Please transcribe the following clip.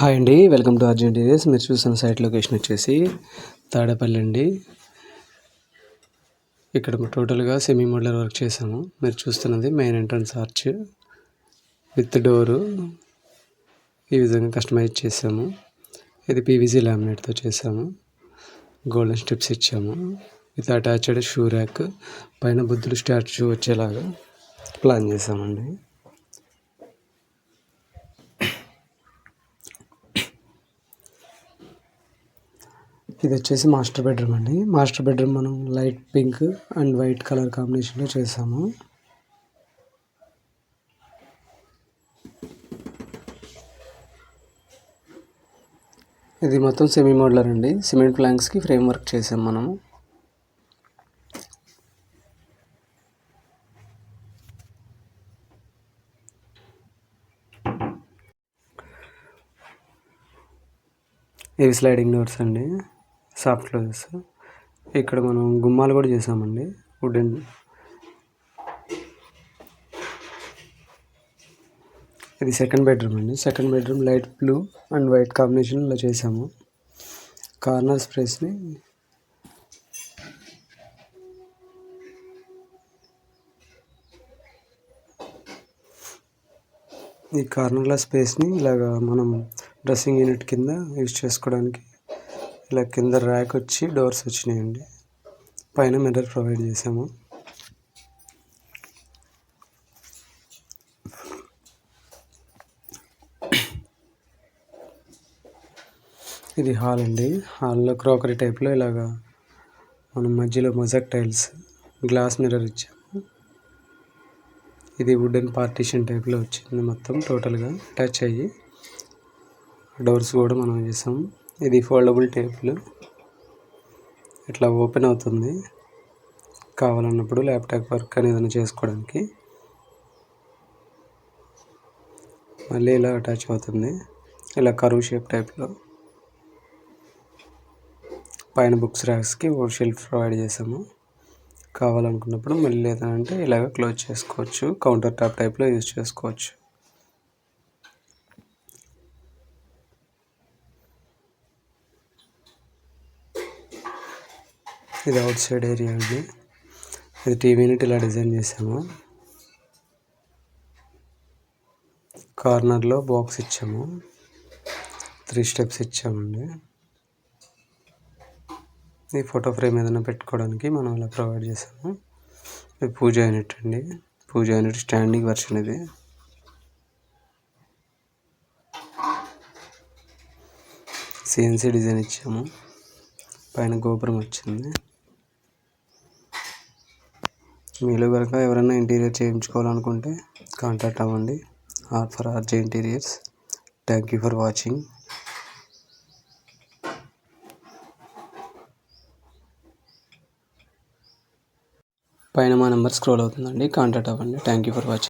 Hi అండి. Welcome to RJ interiors. మీరు చూస్తున్న సైట్ లొకేషన్ వచ్చేసి తాడేపల్లి అండి. ఇక్కడ టోటల్గా సెమీ మోడ్యులర్ వర్క్ చేసాము. మీరు చూస్తున్నది main entrance arch with door ఈ విధంగా కస్టమైజ్ చేసాము. ఇది పీవీసీ లామినేట్తో చేసాము. గోల్డెన్ స్ట్రిప్స్ ఇచ్చాము. విత్ అటాచ్డ్ షూ ర్యాక్, పైన బుద్ధుడు స్టాచ్యూ వచ్చేలాగా ప్లాన్ చేసామండి. ఇది వచ్చేసి మాస్టర్ బెడ్రూమ్ అండి. మాస్టర్ బెడ్రూమ్ మనం light pink and white colour కాంబినేషన్లో చేసాము. ఇది మొత్తం సెమీ మోడ్యులర్ అండి. సిమెంట్ ప్లాంక్స్కి ఫ్రేమ్ వర్క్ చేసాం మనము. ఇవి స్లైడింగ్ డోర్స్ అండి, సాఫ్ట్ క్లోజెస్. ఇక్కడ మనం గుమ్మాలు కూడా చేసామండి వుడెన్. ఇది సెకండ్ బెడ్రూమ్ అండి. Second bedroom light blue and white కాంబినేషన్లో చేసాము. కార్నర్ స్పేస్ని ఈ కార్నర్ల స్పేస్ని ఇలాగా మనం డ్రెస్సింగ్ యూనిట్ కింద యూజ్ చేసుకోవడానికి ఇలా కింద ర్యాక్ వచ్చి డోర్స్ వచ్చినాయండి. పైన మిర్రర్ ప్రొవైడ్ చేసాము. ఇది హాల్ అండి. హాల్లో క్రోకరీ టైప్లో ఇలాగా మనం మధ్యలో మొజాక్ టైల్స్, గ్లాస్ మిర్రర్ ఇచ్చాము. ఇది వుడెన్ పార్టీషన్ టైప్లో వచ్చింది మొత్తం టోటల్గా అటాచ్ అయ్యి. డోర్స్ కూడా మనం చేసాం. ఇది ఫోల్డబుల్ టేబుల్, ఇట్లా ఓపెన్ అవుతుంది కావాలన్నప్పుడు ల్యాప్టాప్ వర్క్ అని ఏదైనా చేసుకోవడానికి. మళ్ళీ ఇలా అటాచ్ అవుతుంది, ఇలా కర్వ్ షేప్ టైప్లో. పైన బుక్స్ ర్యాక్స్కి ఓ షెల్ఫ్ ప్రొవైడ్ చేసాము. కావాలనుకున్నప్పుడు మళ్ళీ లేదంటే ఇలాగ క్లోజ్ చేసుకోవచ్చు. కౌంటర్ టాప్ టైప్లో యూజ్ చేసుకోవచ్చు. ఇది అవుట్ సైడ్ ఏరియా అండి. ఇది టీవీ యూనిట్ ఇలా డిజైన్ చేసాము. కార్నర్లో బాక్స్ ఇచ్చాము, 3 స్టెప్స్ ఇచ్చామండి. ఈ ఫోటో ఫ్రేమ్ ఏదైనా పెట్టుకోవడానికి మనం ఇలా ప్రొవైడ్ చేసాము. ఇది పూజా యూనిట్ అండి. పూజా యూనిట్ స్టాండింగ్ వర్షన్ ఇది. సిఎన్సీ డిజైన్ ఇచ్చాము. పైన గోపురం వచ్చింది. మీలో కనుక ఎవరైనా ఇంటీరియర్ చేయించుకోవాలనుకుంటే కాంటాక్ట్ అవ్వండి. For RJ interiors. Thank you for watching. పైన మా నెంబర్ స్క్రోల్ అవుతుందండి, కాంటాక్ట్ అవ్వండి. Thank you for watching.